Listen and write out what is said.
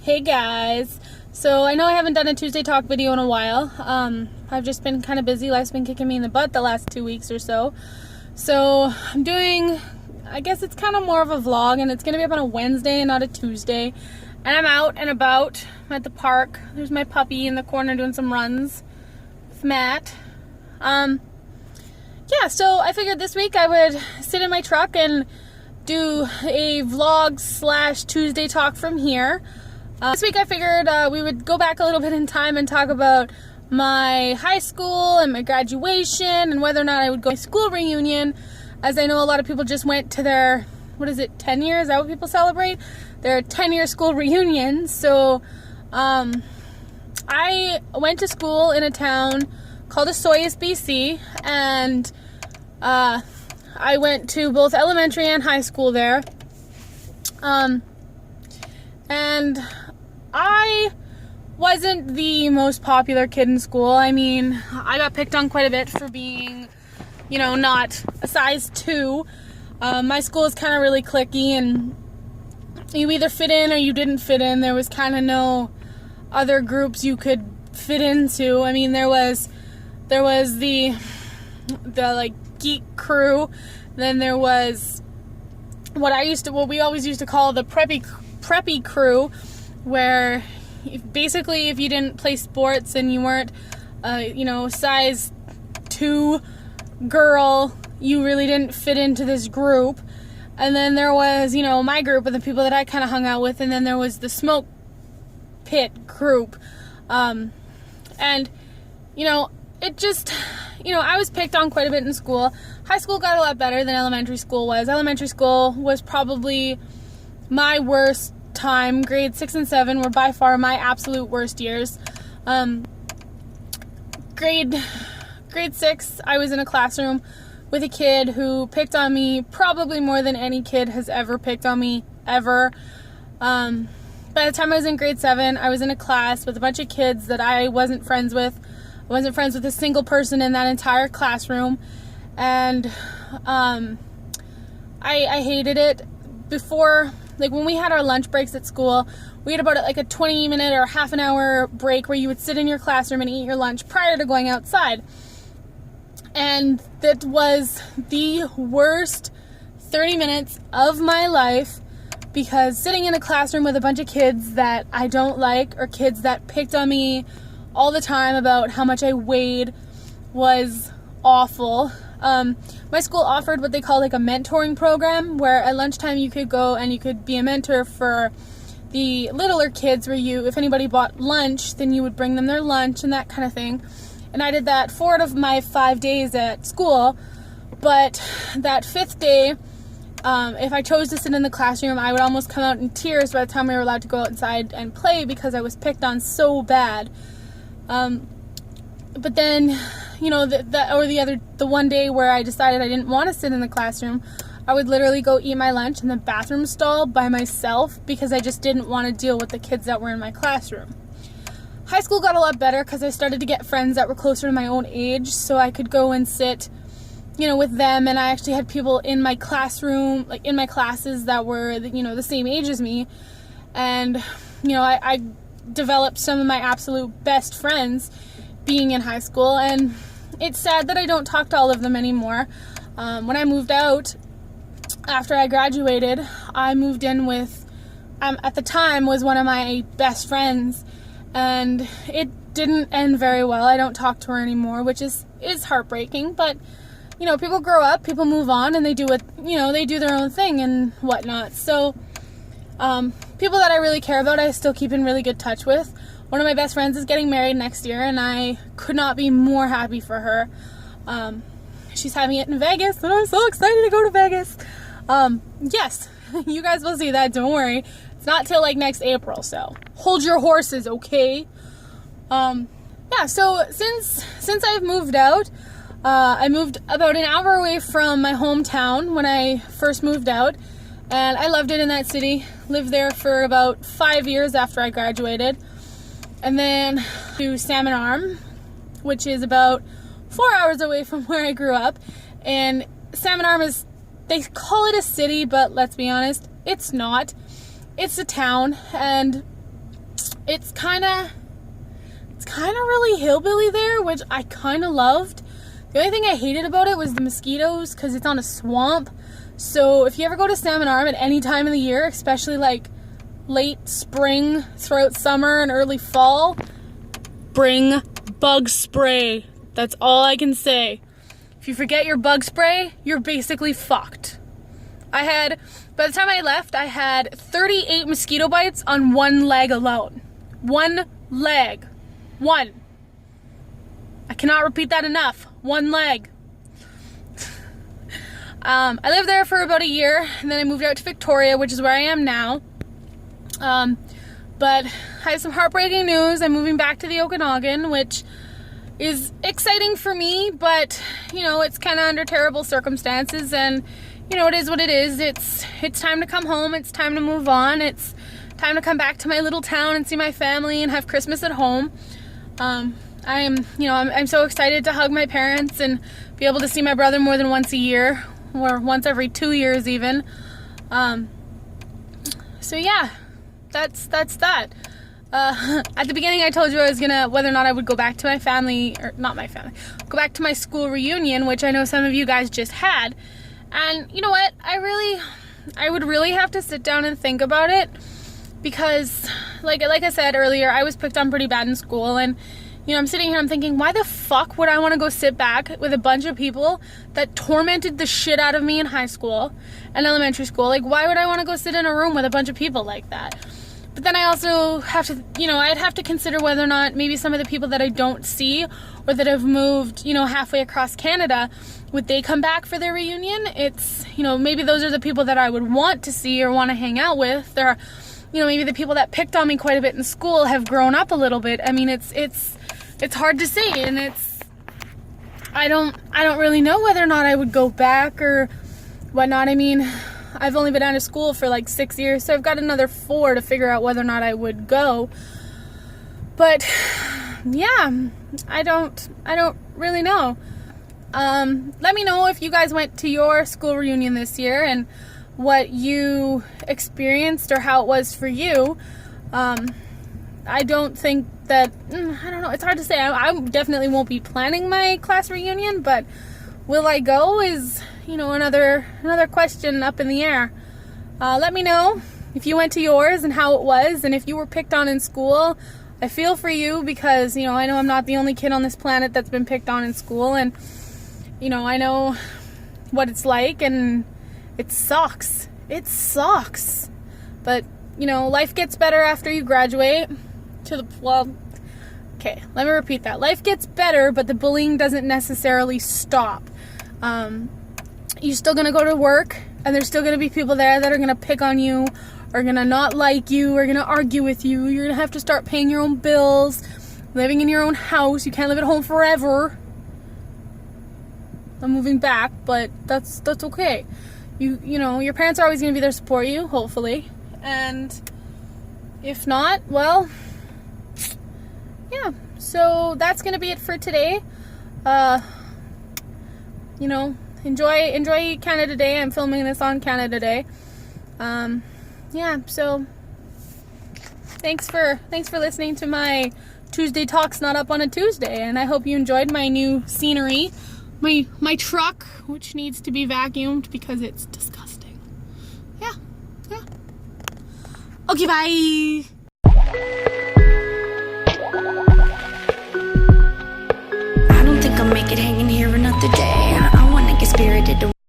Hey guys, so I know I haven't done a Tuesday Talk video in a while. I've just been kind of busy. Life's been kicking me in the butt the last 2 weeks or so. So I'm doing, I guess it's kind of more of a vlog, and it's going to be up on a Wednesday and not a Tuesday. And I'm out and about. I'm at the park. There's my puppy in the corner doing some runs with Matt. Yeah, so I figured this week I would sit in my truck and do a vlog / Tuesday Talk from here. This week I figured we would go back a little bit in time and talk about my high school and my graduation and whether or not I would go to school reunion, as I know a lot of people just went to their, 10 years? Is that what people celebrate? Their 10-year school reunion. So I went to school in a town called Osoyoos, BC, and I went to both elementary and high school there. And I wasn't the most popular kid in school. I mean, I got picked on quite a bit for being, not a size 2. My school is kind of really cliquey, and you either fit in or you didn't fit in. There was kind of no other groups you could fit into. I mean, there was the like geek crew. Then there was what we always used to call the preppy crew, where basically if you didn't play sports and you weren't size 2 girl, you really didn't fit into this group. And then there was my group of the people that I kind of hung out with, and then there was the smoke pit group. And it just, I was picked on quite a bit in school. High school got a lot better than elementary school was. Elementary school was probably my worst time. Grade 6 and 7 were by far my absolute worst years. Grade 6, I was in a classroom with a kid who picked on me probably more than any kid has ever picked on me, ever. By the time I was in grade 7, I was in a class with a bunch of kids that I wasn't friends with. I wasn't friends with a single person in that entire classroom, and I hated it. Before, when we had our lunch breaks at school, we had about a 20-minute or half an hour break where you would sit in your classroom and eat your lunch prior to going outside. And that was the worst 30 minutes of my life, because sitting in a classroom with a bunch of kids that I don't like, or kids that picked on me all the time about how much I weighed, was awful. My school offered what they call a mentoring program, where at lunchtime you could go and you could be a mentor for the littler kids, where if anybody bought lunch, then you would bring them their lunch and that kind of thing. And I did that 4 out of my 5 days at school. But that 5th day, if I chose to sit in the classroom, I would almost come out in tears by the time we were allowed to go outside and play, because I was picked on so bad. But then, the one day where I decided I didn't want to sit in the classroom, I would literally go eat my lunch in the bathroom stall by myself, because I just didn't want to deal with the kids that were in my classroom. High school got a lot better because I started to get friends that were closer to my own age, so I could go and sit, with them, and I actually had people in my classroom, in my classes, that were, the same age as me, and, I developed some of my absolute best friends being in high school, and it's sad that I don't talk to all of them anymore. When I moved out, after I graduated, I moved in with, at the time, was one of my best friends, and it didn't end very well. I don't talk to her anymore, which is heartbreaking, but, people grow up, people move on, and they do they do their own thing and whatnot. So, people that I really care about, I still keep in really good touch with. One of my best friends is getting married next year, and I could not be more happy for her. She's having it in Vegas, and I'm so excited to go to Vegas. Yes, you guys will see that, don't worry. It's not till next April, so hold your horses, okay? Yeah, so since I've moved out, I moved about an hour away from my hometown when I first moved out, and I loved it in that city. Lived there for about 5 years after I graduated. And then to Salmon Arm, which is about 4 hours away from where I grew up. And Salmon Arm they call it a city, but let's be honest, it's not. It's a town, and it's kind of really hillbilly there, which I kind of loved. The only thing I hated about it was the mosquitoes, because it's on a swamp. So if you ever go to Salmon Arm at any time of the year, especially like late spring, throughout summer and early fall, bring bug spray. That's all I can say. If you forget your bug spray, you're basically fucked. By the time I left, I had 38 mosquito bites on one leg alone. One leg. One. I cannot repeat that enough. One leg. I lived there for about a year, and then I moved out to Victoria, which is where I am now. But I have some heartbreaking news. I'm moving back to the Okanagan, which is exciting for me, but, you know, it's kind of under terrible circumstances, and, you know, it is what it is. It's time to come home. It's time to move on. It's time to come back to my little town and see my family and have Christmas at home. I'm so excited to hug my parents and be able to see my brother more than once a year, or once every 2 years even. So yeah, that's that. At the beginning I told you I was whether or not I would go back to my family, or not my family, go back to my school reunion, which I know some of you guys just had. And you know what? I would really have to sit down and think about it, because like I said earlier, I was picked on pretty bad in school, and you know, I'm sitting here, I'm thinking, why the fuck would I want to go sit back with a bunch of people that tormented the shit out of me in high school and elementary school? Like, why would I want to go sit in a room with a bunch of people like that? But then I also have to, you know, I'd have to consider whether or not maybe some of the people that I don't see, or that have moved, you know, halfway across Canada, would they come back for their reunion? It's, you know, maybe those are the people that I would want to see or want to hang out with. They're, you know, maybe the people that picked on me quite a bit in school have grown up a little bit. I mean, it's hard to say, and I don't really know whether or not I would go back or whatnot. I mean, I've only been out of school for like 6 years, so I've got another 4 to figure out whether or not I would go. But yeah, I don't really know. Let me know if you guys went to your school reunion this year and what you experienced or how it was for you. I don't think that, I don't know, it's hard to say. I definitely won't be planning my class reunion, but will I go is, you know, another question up in the air. Let me know if you went to yours and how it was, and if you were picked on in school. I feel for you, because, you know I'm not the only kid on this planet that's been picked on in school, and, you know, I know what it's like, and it sucks. It sucks. But, you know, life gets better after you graduate. Okay, let me repeat that. Life gets better, but the bullying doesn't necessarily stop. You're still going to go to work, and there's still going to be people there that are going to pick on you, are going to not like you, are going to argue with you. You're going to have to start paying your own bills, living in your own house. You can't live at home forever. I'm moving back, but that's okay. You know, your parents are always going to be there to support you, hopefully. And if not, well, yeah. So that's going to be it for today. You know, enjoy Canada Day. I'm filming this on Canada Day. Yeah, so thanks for listening to my Tuesday Talks Not Up on a Tuesday, and I hope you enjoyed my new scenery. My truck, which needs to be vacuumed because it's disgusting. Yeah. Okay, bye. I don't think I'll make it hanging here another day. I wanna get spirited